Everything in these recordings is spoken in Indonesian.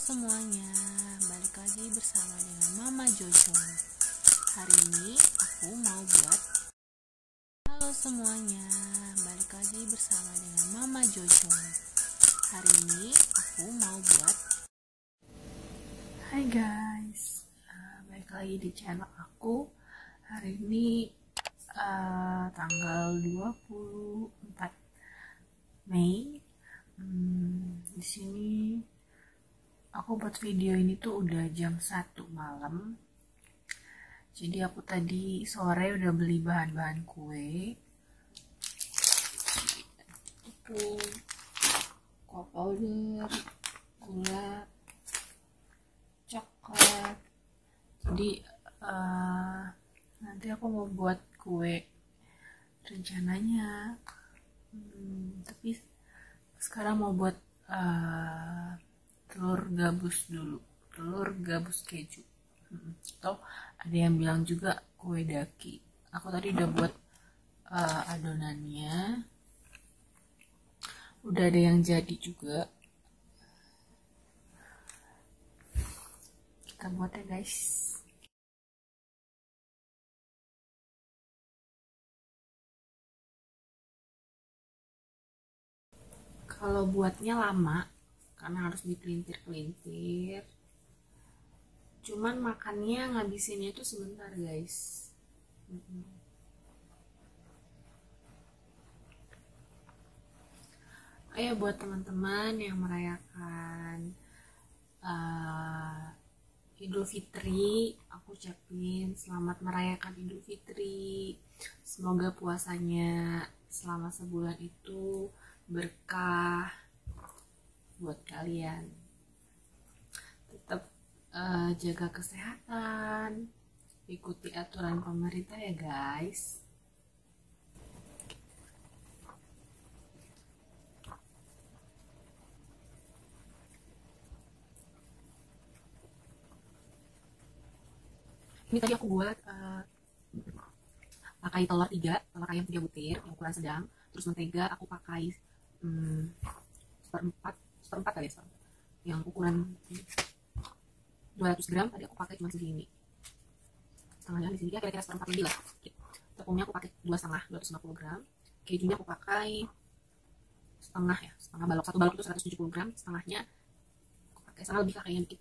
semuanya, balik lagi bersama dengan Mama Jojo. Hari ini aku mau buat Halo semuanya, balik lagi bersama dengan Mama Jojo. Hari ini aku mau buat Hai guys, balik lagi di channel aku. Hari ini tanggal 24 Mei. Di sini aku buat video ini tuh udah jam 1 malam. Jadi aku tadi sore udah beli bahan-bahan kue. Itu cocoa powder, gula, coklat. Jadi nanti aku mau buat kue rencananya. Tapi sekarang mau buat telur gabus dulu, telur gabus keju, atau ada yang bilang juga kue daki. Aku tadi udah buat adonannya, udah ada yang jadi juga. Kita buat ya guys. Kalau buatnya lama karena harus dipelintir-pelintir, cuman makannya ngabisinnya itu sebentar guys. Ayo buat teman-teman yang merayakan Idul Fitri, aku ucapin selamat merayakan Idul Fitri. Semoga puasanya selama sebulan itu berkah buat kalian. Tetap jaga kesehatan, ikuti aturan pemerintah ya guys. Ini tadi aku buat pakai telur 3, telur ayam 3 butir yang ukuran sedang. Terus mentega aku pakai seperempat kali ya, yang ukuran 200 gram. Tadi aku pakai cuma segini, setengahnya di sini ya, kira-kira seperempat lebih lah. Tepungnya aku pakai 2,5 250 gram. Kejunya aku pakai setengah ya, setengah balok. Satu balok itu 170 gram, setengahnya aku pakai setengah lebih kayaknya dikit.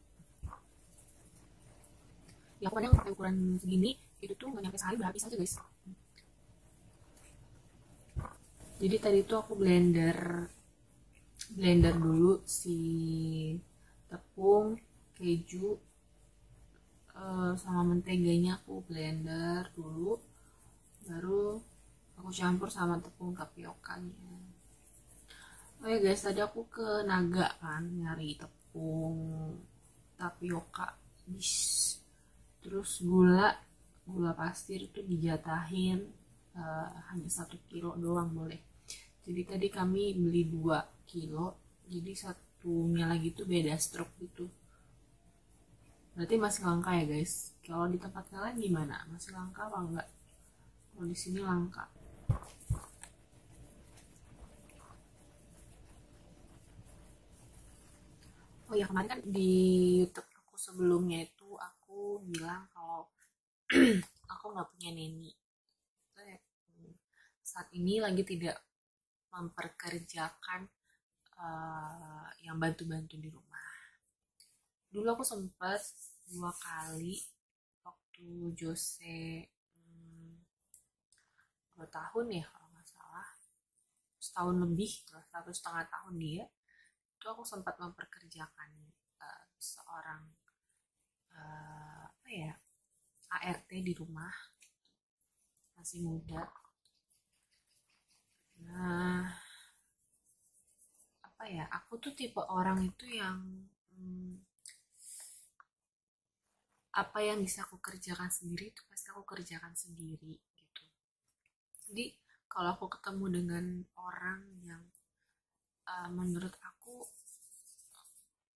Ya aku kadang pakai ukuran segini, itu tuh nggak nyampe sehari udah habis aja guys. Jadi tadi tuh aku blender dulu si tepung, keju, sama menteganya aku blender dulu, baru aku campur sama tepung tapiokanya. Oh ya guys, tadi aku ke Naga kan nyari tepung tapioka, terus gula pasir itu dijatahin hanya 1 kilo doang boleh. Jadi tadi kami beli 2 kilo, jadi satunya lagi tuh beda stroke gitu. Berarti masih langka ya guys. Kalau di tempat kalian gimana? Masih langka apa enggak? Kalau di sini langka. Oh ya, kemarin kan di YouTube aku sebelumnya itu aku bilang kalau aku nggak punya neni. Saat ini lagi tidak memperkerjakan yang bantu-bantu di rumah. Dulu aku sempat 2 kali waktu Jose 2 tahun ya kalau nggak salah, setahun lebih, 1,5 tahun dia, itu aku sempat memperkerjakan seorang apa ya, ART di rumah, masih muda. Nah, apa ya, aku tuh tipe orang itu yang apa yang bisa aku kerjakan sendiri itu pasti aku kerjakan sendiri gitu. Jadi kalau aku ketemu dengan orang yang menurut aku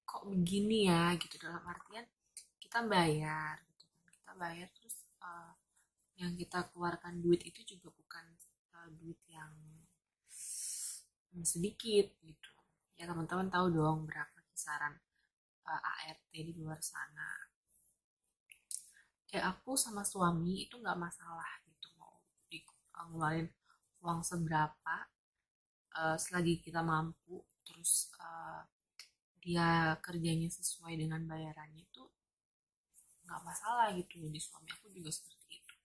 kok begini ya gitu, dalam artian kita bayar gitu kan, kita bayar terus yang kita keluarkan duit itu juga bukan duit yang sedikit gitu ya. Teman-teman tahu dong berapa kisaran ART di luar sana. Kayak aku sama suami itu nggak masalah gitu, mau ngeluarin uang seberapa, selagi kita mampu, terus dia kerjanya sesuai dengan bayarannya, itu nggak masalah gitu. Di suami aku juga seperti itu.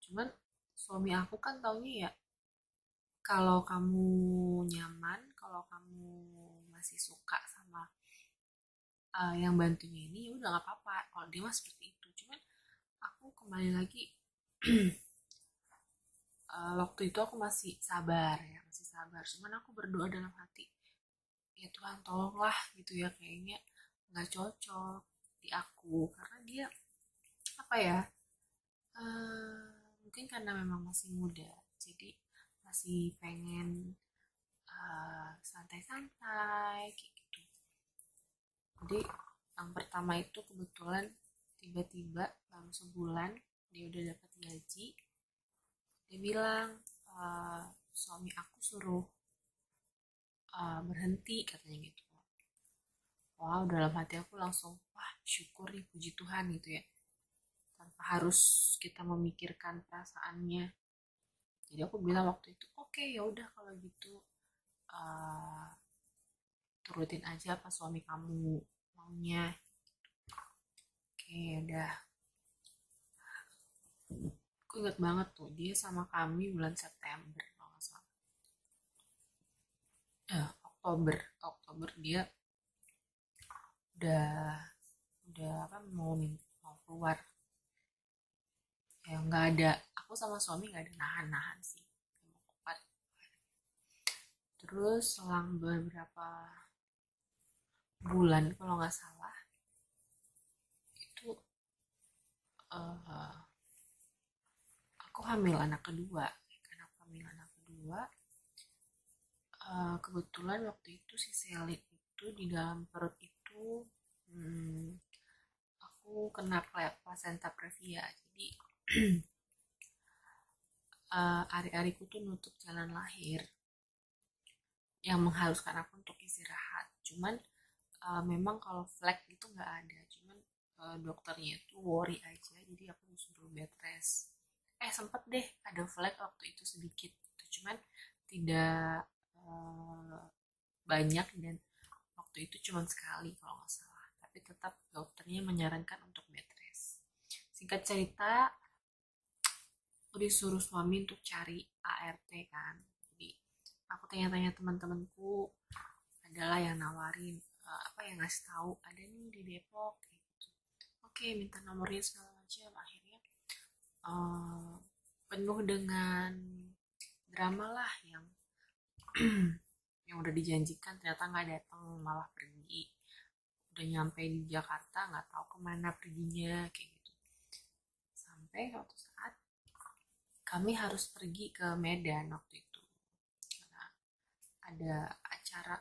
Cuman suami aku kan taunya ya, kalau kamu nyaman, kalau kamu masih suka sama yang bantunya ini, ya udah nggak apa-apa. Kalau dia mah seperti itu. Cuman aku kembali lagi, waktu itu aku masih sabar ya, masih sabar. Cuman aku berdoa dalam hati, ya Tuhan tolonglah gitu ya, kayaknya nggak cocok di aku karena dia apa ya, mungkin karena memang masih muda, jadi masih pengen santai-santai kayak gitu. Jadi yang pertama itu kebetulan tiba-tiba dalam sebulan dia udah dapat gaji, dia bilang, suami aku suruh berhenti katanya gitu. Wow, dalam hati aku langsung, wah syukur nih, puji Tuhan gitu ya, tanpa harus kita memikirkan perasaannya. Jadi aku bilang waktu itu, oke, ya udah kalau gitu, uh, turutin aja apa suami kamu maunya. Oke, udah. Aku inget banget tuh, dia sama kami bulan September kalau nggak salah. Oktober, Oktober dia udah apa, mau keluar. Ya nggak ada, aku sama suami nggak ada nahan-nahan sih, mau keluar. Terus selang beberapa bulan kalau nggak salah itu, uh, aku hamil anak kedua. Karena aku hamil anak kedua, kebetulan waktu itu si Selin itu di dalam perut itu, aku kena placenta previa. Jadi ari-ariku tuh nutup jalan lahir yang mengharuskan aku untuk istirahat. Cuman memang kalau flek itu nggak ada. Cuman dokternya itu worry aja, jadi aku disuruh bed rest. Sempet deh ada flek waktu itu sedikit gitu. Cuman tidak banyak, dan waktu itu cuma sekali kalau nggak salah. Tapi tetap dokternya menyarankan untuk bed rest. Singkat cerita, aku disuruh suami untuk cari ART kan. Jadi aku tanya-tanya teman-temanku, adalah yang nawarin, apa yang ngasih tahu ada nih di Depok kayak gitu. Oke, minta nomornya segala macam. Akhirnya penuh dengan drama lah, yang yang udah dijanjikan ternyata nggak datang, malah pergi. Udah nyampe di Jakarta nggak tahu kemana perginya kayak gitu. Sampai waktu saat kami harus pergi ke Medan waktu itu karena ada acara,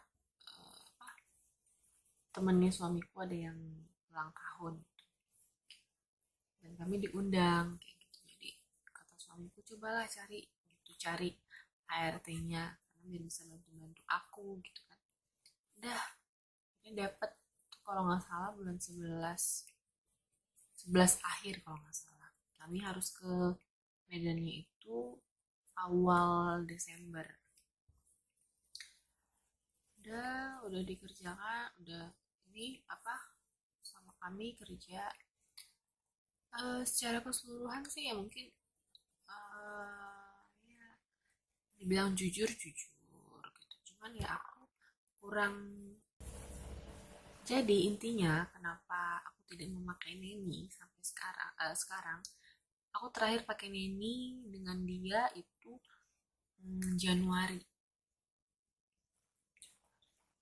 temennya suamiku ada yang ulang tahun dan kami diundang kayak gitu. Jadi kata suamiku, cobalah cari gitu, cari ART-nya karena biar bisa bantu-bantu aku gitu kan. Udah, ini dapet kalau nggak salah bulan 11 akhir kalau nggak salah. Kami harus ke Medannya itu awal Desember. Udah dikerjakan, udah ini apa, sama kami kerja. Secara keseluruhan sih ya mungkin, ya dibilang jujur jujur gitu. Cuman ya aku kurang. Jadi intinya kenapa aku tidak memakai Neni sampai sekarang aku terakhir pakai Neni dengan dia itu Januari.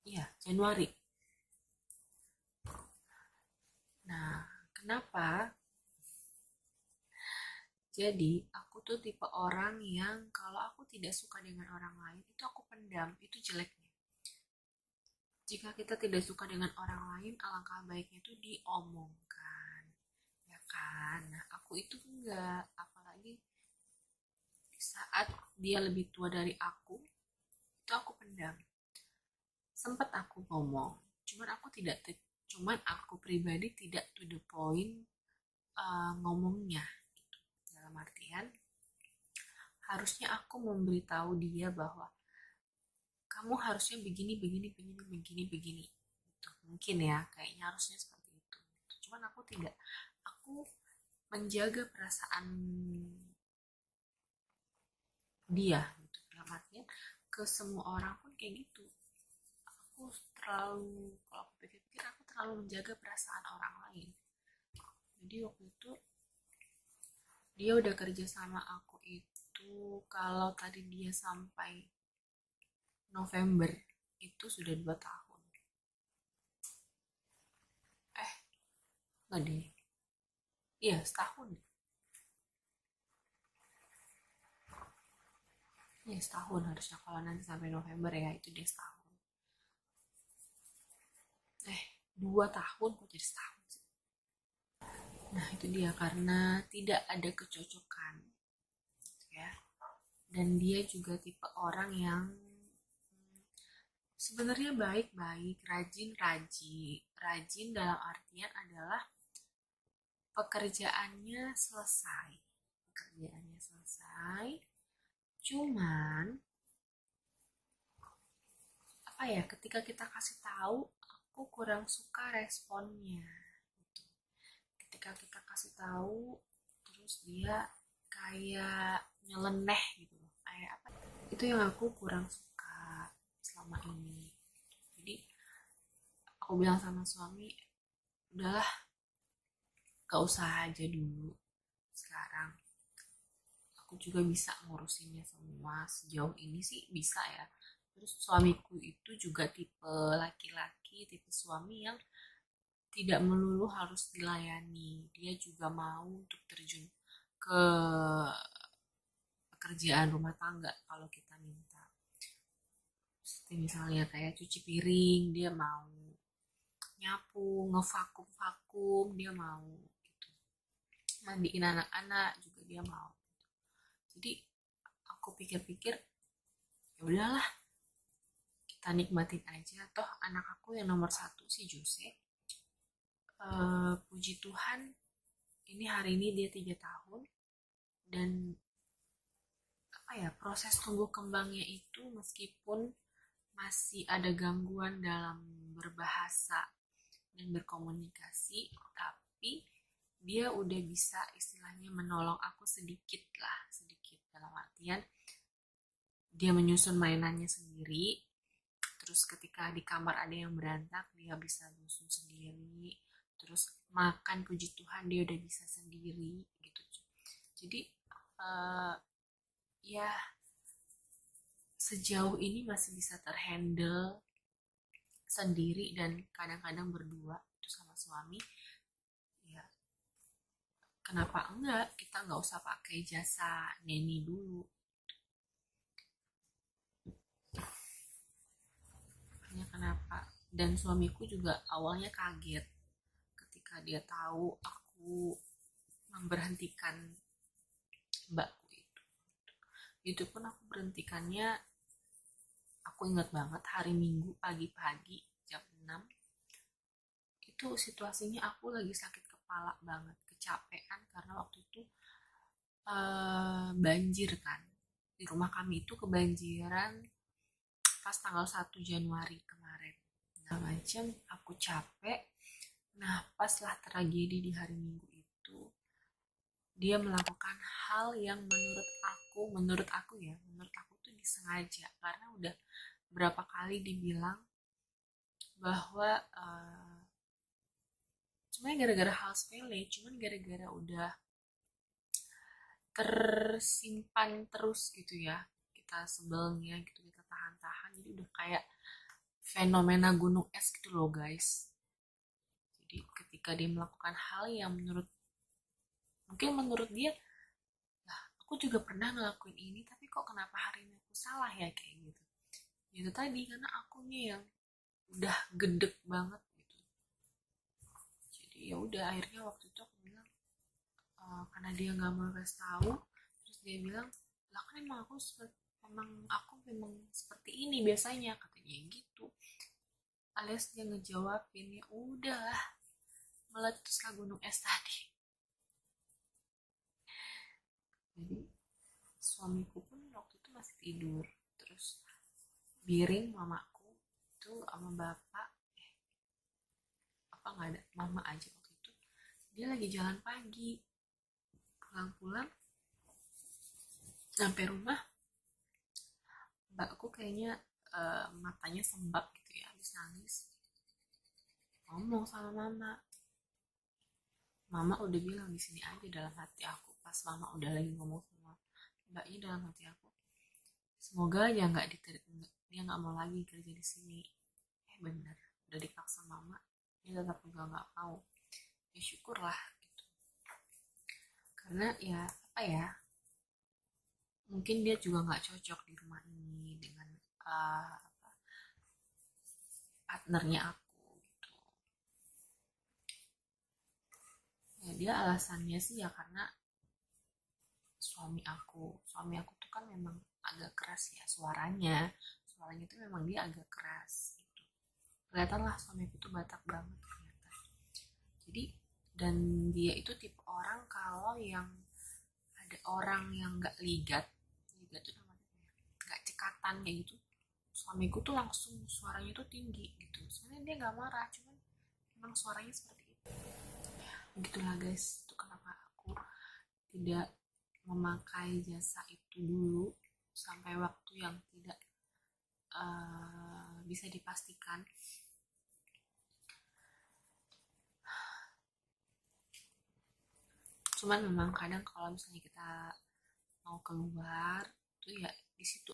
Iya, Januari. Nah, kenapa? Jadi, aku tuh tipe orang yang kalau aku tidak suka dengan orang lain, itu aku pendam, itu jeleknya. Jika kita tidak suka dengan orang lain, alangkah baiknya itu diomongkan. Ya kan? Nah, aku itu enggak, apalagi saat dia lebih tua dari aku, itu aku pendam. Sempat aku ngomong, cuman aku Cuman aku pribadi tidak to the point ngomongnya gitu. Dalam artian harusnya aku memberitahu dia bahwa kamu harusnya begini begini begini begini begini gitu. Mungkin ya kayaknya harusnya seperti itu. Cuman aku tidak, aku menjaga perasaan dia gitu. Dalam artian ke semua orang pun kayak gitu. Aku terlalu, kalau aku pikir-pikir, aku terlalu menjaga perasaan orang lain. Jadi waktu itu dia udah kerja sama aku itu, kalau tadi dia sampai November itu sudah 2 tahun. Nggak deh, iya setahun. Iya setahun harusnya, kalau nanti sampai November ya itu dia setahun. 2 tahun kok jadi setahun sih. Nah itu dia, karena tidak ada kecocokan ya. Dan dia juga tipe orang yang sebenarnya baik-baik, rajin dalam artian adalah pekerjaannya selesai, cuman apa ya, ketika kita kasih tahu aku kurang suka responnya gitu. Ketika kita kasih tahu terus dia kayak nyeleneh gitu, kayak apa, itu yang aku kurang suka selama ini. Jadi aku bilang sama suami, udahlah gak usah aja dulu, sekarang aku juga bisa ngurusinnya semua, sejauh ini sih bisa ya. Terus suamiku itu juga tipe laki-laki, tipe suami yang tidak melulu harus dilayani, dia juga mau untuk terjun ke pekerjaan rumah tangga kalau kita minta. Seperti misalnya kayak cuci piring, dia mau, nyapu, ngevakum dia mau gitu. Mandiin anak-anak juga dia mau. Jadi aku pikir-pikir, ya udahlah, kita nikmatin aja. Toh anak aku yang nomor 1 si Jose, puji Tuhan ini hari ini dia 3 tahun, dan apa ya, proses tumbuh kembangnya itu meskipun masih ada gangguan dalam berbahasa dan berkomunikasi, tapi dia udah bisa istilahnya menolong aku sedikit dalam artian dia menyusun mainannya sendiri. Terus ketika di kamar ada yang berantak, dia bisa nyusun sendiri. Terus makan, puji Tuhan dia udah bisa sendiri gitu. Jadi ya sejauh ini masih bisa terhandle sendiri, dan kadang-kadang berdua itu sama suami. Ya kenapa enggak, kita nggak usah pakai jasa neni dulu. Makanya kenapa, dan suamiku juga awalnya kaget ketika dia tahu aku memberhentikan mbakku itu. Itu pun aku berhentikannya, aku ingat banget hari Minggu pagi-pagi jam 6. Itu situasinya aku lagi sakit kepala banget, kecapean karena waktu itu banjir kan. Di rumah kami itu kebanjiran pas tanggal 1 Januari kemarin. Nah macam aku capek. Nah pas lah tragedi di hari Minggu itu, dia melakukan hal yang menurut aku tuh disengaja, karena udah berapa kali dibilang bahwa sebenarnya gara-gara hal sepele, cuman gara-gara udah tersimpan terus gitu ya, kita sebelnya gitu, kita tahan-tahan, jadi udah kayak fenomena gunung es gitu loh guys. Jadi ketika dia melakukan hal yang mungkin menurut dia, lah aku juga pernah ngelakuin ini, tapi kok kenapa hari ini aku salah ya, kayak gitu. Itu tadi karena akunya yang udah gedek banget gitu. Jadi ya udah, akhirnya waktu itu aku bilang, karena dia nggak mau kasih tahu, terus dia bilang, lah kan emang aku memang seperti ini biasanya, katanya gitu. alias dia ngejawabin, ya udahlah, meletuslah gunung es tadi. Jadi suamiku pun waktu itu masih tidur, terus Biring mamaku itu sama bapak, apa nggak ada, mama aja waktu itu, dia lagi jalan pagi, pulang-pulang sampai rumah mbakku kayaknya matanya sembab gitu ya, habis nangis, ngomong sama mama. Mama udah bilang di sini aja dalam hati aku, pas mama udah lagi ngomong sama mbaknya, dalam hati aku, semoga aja nggak diterima, dia nggak mau lagi kerja di sini. Bener, udah dipaksa mama, dia tetap nggak mau. Ya syukurlah gitu, karena ya apa ya, mungkin dia juga nggak cocok di rumah ini dengan uh, partnernya aku gitu. Ya dia alasannya sih ya karena suami aku tuh kan memang agak keras ya suaranya tuh memang dia agak keras gitu. Kelihatan lah suamiku tuh Batak banget ternyata. Jadi dan dia itu tipe orang kalau yang ada orang yang nggak ligat tuh namanya nggak cekatan kayak gitu, suamiku tuh langsung suaranya tuh tinggi gitu. Sebenarnya dia nggak marah, cuman memang suaranya seperti itu. Begitulah guys, itu kenapa aku tidak memakai jasa itu dulu sampai waktu yang tidak bisa dipastikan. Cuman memang kadang kalau misalnya kita mau keluar tuh ya di situ